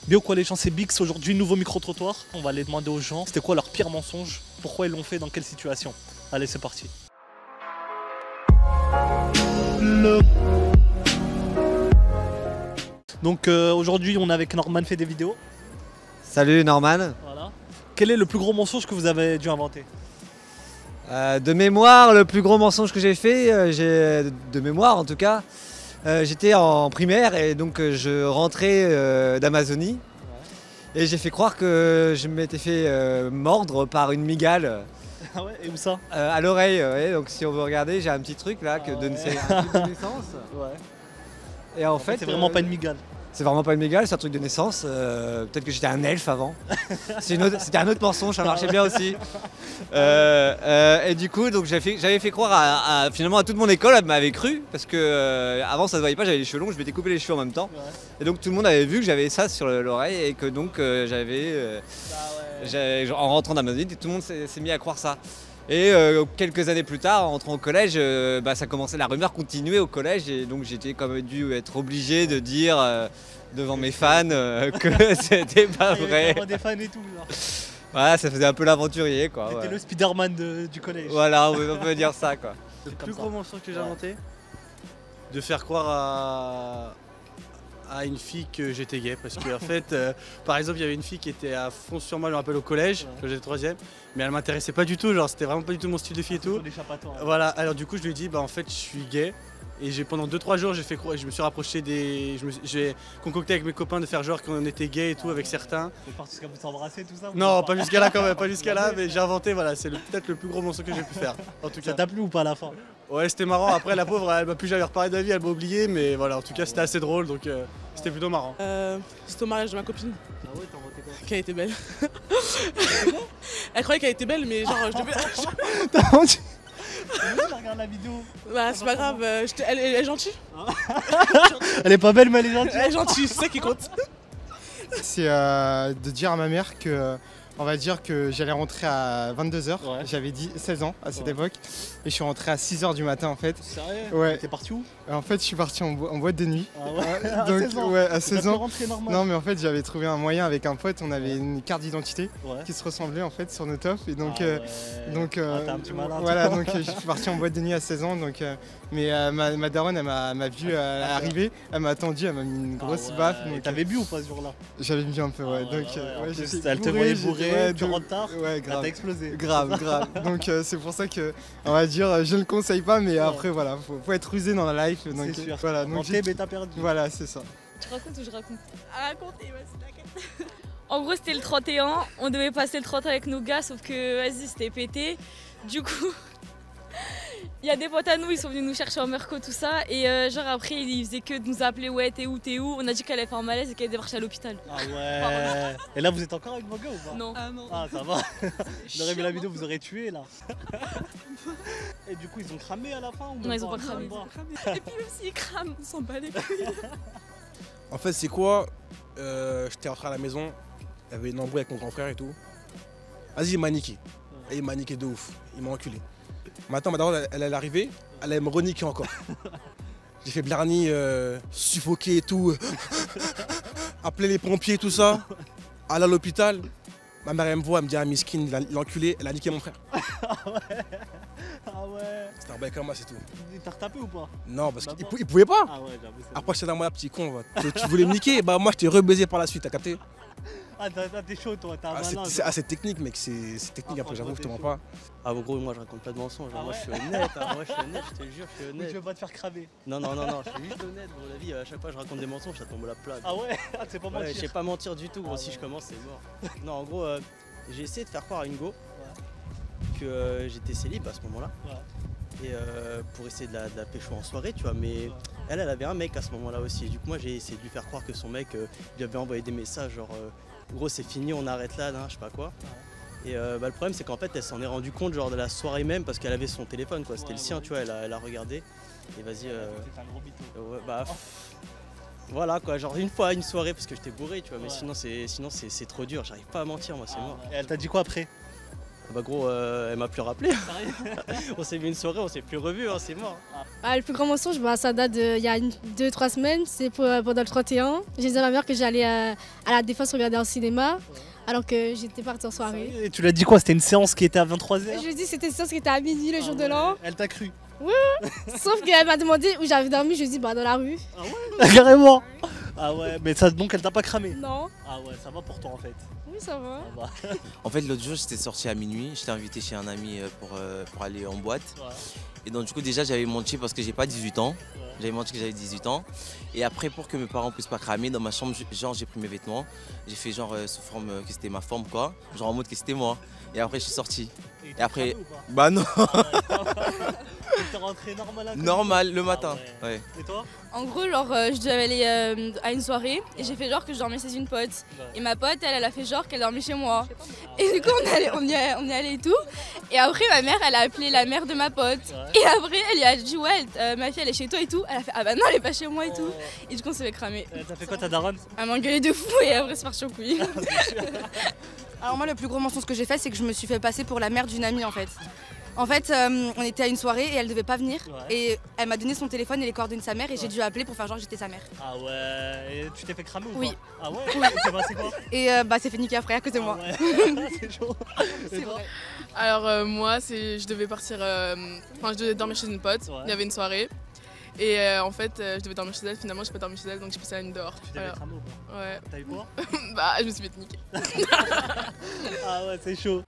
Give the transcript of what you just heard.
Bien ou quoi les gens, c'est Bix, aujourd'hui nouveau micro-trottoir. On va aller demander aux gens c'était quoi leur pire mensonge, pourquoi ils l'ont fait, dans quelle situation. Allez c'est parti. Donc aujourd'hui on est avec Norman fait des vidéos. Salut Norman. Voilà. Quel est le plus gros mensonge que vous avez dû inventer? De mémoire, le plus gros mensonge que j'ai fait, de mémoire en tout cas, j'étais en primaire et donc je rentrais d'Amazonie et j'ai fait croire que je m'étais fait mordre par une migale. Ah ouais, et où ça? À l'oreille, ouais, donc si on veut regarder, j'ai un petit truc là que donne c'est un truc de naissance. Ouais. Et en fait, c'est vraiment pas une migale. C'est vraiment pas une migale, c'est un truc de naissance. Peut-être que j'étais un elfe avant. C'était un autre mensonge, ça marchait bien aussi. Et du coup, donc j'avais fait croire finalement à toute mon école, elle m'avait cru parce que avant ça se voyait pas, j'avais les cheveux longs, je m'étais coupé les cheveux en même temps. Ouais. Et donc tout le monde avait vu que j'avais ça sur l'oreille et que donc en rentrant d'Amazonie, tout le monde s'est mis à croire ça. Et quelques années plus tard, en entrant au collège, ça commençait, la rumeur continuait au collège et donc j'étais quand même dû être obligé de dire devant mes fans que c'était pas vrai. Il y avait des fans et tout là. Voilà, ça faisait un peu l'aventurier quoi. C'était le Spider-Man du collège. Voilà, on peut dire ça quoi. Le plus gros mensonge que j'ai inventé, de faire croire à une fille que j'étais gay parce que en fait par exemple il y avait une fille qui était à fond sur moi, je me rappelle au collège quand j'étais 3ème, mais elle m'intéressait pas du tout, genre c'était vraiment pas du tout mon style de fille et tout. Voilà, alors du coup je lui ai dit bah en fait je suis gay et pendant 2-3 jours j'ai fait croire, je me suis rapproché j'ai concocté avec mes copains de faire genre qu'on était gay et tout avec certains. C'est parti jusqu'à vous embrasser tout ça? Non, pas jusqu'à là quand même, pas jusqu'à là, mais j'ai inventé, voilà, c'est peut-être le plus gros mensonge que j'ai pu faire en tout cas. Ça t'a plu ou pas à la fin? Ouais, c'était marrant. Après, la pauvre, elle m'a plus jamais reparlé de la vie, elle m'a oublié, mais voilà, en tout cas, c'était assez drôle, donc c'était plutôt marrant. C'était au mariage de ma copine. Ah ouais, t'as inventé quoi? Qui a été belle. Elle croyait qu'elle était belle, mais genre, je devais. T'as menti? Je regarde la vidéo. Bah, c'est pas grave, elle est gentille. Elle est pas belle, mais elle est gentille. Elle est gentille, c'est ça qui compte. C'est de dire à ma mère que. On va dire que j'allais rentrer à 22h, ouais. J'avais 16 ans à cette époque et je suis rentré à 6h du matin en fait. Sérieux? Ouais. T'es parti où? En fait je suis parti en boîte de nuit. Ah ouais. Donc, à 16 ans. Ouais, à 16 ans. Non mais en fait j'avais trouvé un moyen avec un pote, on avait une carte d'identité qui se ressemblait en fait sur nos tops et donc t'es un petit malin, voilà, donc je suis parti en boîte de nuit à 16 ans donc mais ma daronne elle m'a vu arriver, elle m'a attendu, elle m'a mis une grosse baffe. Et t'avais bu ou pas ce jour-là? J'avais bu un peu ouais. Elle te voyait bourré, tu rentres tard. Ouais, grave. T'as explosé. Grave. Donc c'est pour ça que, on va dire, je ne le conseille pas, mais après voilà, faut être rusé dans la life. Donc c'est sûr. voilà. Donc mais t'as perdu. Voilà, c'est ça. Tu racontes ou je raconte? Raconte, vas-y. En gros, c'était le 31, on devait passer le 31 avec nos gars, sauf que vas-y, c'était pété. Du coup, il y a des potes à nous, ils sont venus nous chercher en Merco, tout ça. Et genre après, ils faisaient que de nous appeler, ouais, t'es où? On a dit qu'elle avait fait un malaise et qu'elle était partie à l'hôpital. Ah ouais. Et là, vous êtes encore avec vos gars ou pas? Non. Ah non. Ah, ça va. Vous aurez vu la vidéo, vous aurez tué là. Et du coup, ils ont cramé à la fin ou non, ils ont pas cramé. Et puis même s'ils crament, on s'en bat les couilles. En fait, c'est quoi? J'étais rentré à la maison, il y avait une embrouille avec mon grand frère et tout. Vas-y, il m'a niqué. Et il m'a niqué de ouf. Il m'a enculé. Maintenant, ma daronne, elle est arrivée, elle allait me reniquer encore. J'ai fait Blarny, suffoquer et tout. Appeler les pompiers et tout ça. Aller à l'hôpital. Ma mère, elle me voit, elle me dit, ah, miskin, l'enculé, elle a niqué mon frère. Ah ouais. Ah ouais. C'était un bail comme moi, c'est tout. Il t'a retapé ou pas? Non, parce qu'il pouvait pas. Ah ouais, j'avoue. Après, j'étais dans moi, petit con. Tu voulais me niquer, bah moi, je t'ai rebaisé par la suite, t'as capté? Ah, t'es chaud, toi, t'as un malin. C'est assez technique, mec, c'est technique, après, j'avoue, je te mens pas. Ah, en gros, moi, je raconte pas de mensonges. Ah moi, ouais. je suis honnête, moi, je suis honnête, je te jure, je suis honnête. Mais je veux pas te faire cramer. Non, je suis juste honnête, gros, la vie, à chaque fois, je raconte des mensonges, ça tombe à la plaque. Ah ouais? Ah, c'est pas mentir. Je sais pas mentir du tout, gros, si je commence, c'est mort. Non, en gros, j'ai essayé de faire croire à une go que j'étais célib à ce moment-là. Et pour essayer de la pécho en soirée, tu vois, mais elle avait un mec à ce moment-là aussi. Et du coup, moi, j'ai essayé de lui faire croire que son mec lui avait envoyé des messages genre gros, c'est fini, on arrête là, je sais pas quoi. Et le problème, c'est qu'en fait, elle s'en est rendu compte genre de la soirée même parce qu'elle avait son téléphone, quoi. C'était le sien, tu vois, elle a regardé. Et vas-y. C'était un gros bito. Voilà quoi, genre une fois, une soirée parce que j'étais bourré, tu vois, mais sinon c'est trop dur, j'arrive pas à mentir, moi, c'est mort. Et elle t'a dit quoi après? Bah gros, elle m'a plus rappelé. On s'est vu une soirée, on s'est plus revu, hein, c'est mort. Ah, le plus grand mensonge, ça date d'il y a 2-3 semaines, c'est pendant le 31. J'ai dit à ma mère que j'allais à la Défense regarder un cinéma, alors que j'étais partie en soirée. Et tu l'as dit quoi? C'était une séance qui était à 23h? Je lui ai dit que c'était ça, ce qui était à minuit le jour de l'an. Elle t'a cru? Sauf qu'elle m'a demandé où j'avais dormi, je lui ai dit dans la rue. Ah ouais? Carrément. Ah ouais, mais ça, donc elle t'a pas cramé? Non. Ah ouais, ça va pour toi en fait. Oui, ça va. Ça va. En fait, l'autre jour, j'étais sorti à minuit. J'étais invité chez un ami pour aller en boîte. Ouais. Et donc, du coup, déjà, j'avais menti parce que j'ai pas 18 ans. Ouais. J'avais menti que j'avais 18 ans. Et après, pour que mes parents puissent pas cramer, dans ma chambre, genre, j'ai pris mes vêtements. J'ai fait genre sous forme que c'était ma forme, quoi. Genre en mode que c'était moi. Et après, je suis sorti. Et après, cramé ou pas? bah non, T'es rentré normal à normal le matin. Ah ouais. Ouais. Et toi? En gros, je devais aller à une soirée et j'ai fait genre que je dormais chez une pote. Et ma pote, elle a fait genre qu'elle dormait chez moi. Et du coup, on y est allé et tout. Et après, ma mère, elle a appelé la mère de ma pote. Et après, elle lui a dit, ouais, ma fille, elle est chez toi et tout. Elle a fait, ah bah non, elle est pas chez moi et tout. Et du coup, on s'est fait cramer. T'as fait quoi ta daronne? Elle m'a engueulé de fou et après, c'est parti en couille. Alors moi, le plus gros mensonge que j'ai fait, c'est que je me suis fait passer pour la mère d'une amie en fait. En fait, on était à une soirée et elle devait pas venir. Ouais. Et elle m'a donné son téléphone et les coordonnées de sa mère et j'ai dû appeler pour faire genre que j'étais sa mère. Ah ouais, et tu t'es fait cramer ou Oui. pas? Ah ouais? C'est passé quoi? Et c'est fait niquer après à cause de moi. Ouais. C'est chaud. C'est vrai. Alors moi, je devais partir, je devais dormir chez une pote, il y avait une soirée. Et en fait, je devais dormir chez elle, finalement j'ai pas dormi chez elle, donc j'ai passé la nuit dehors. Tu t'es fait cramer ou pas? Ouais. T'as eu quoi? Bah je me suis fait niquer. Ah ouais, c'est chaud.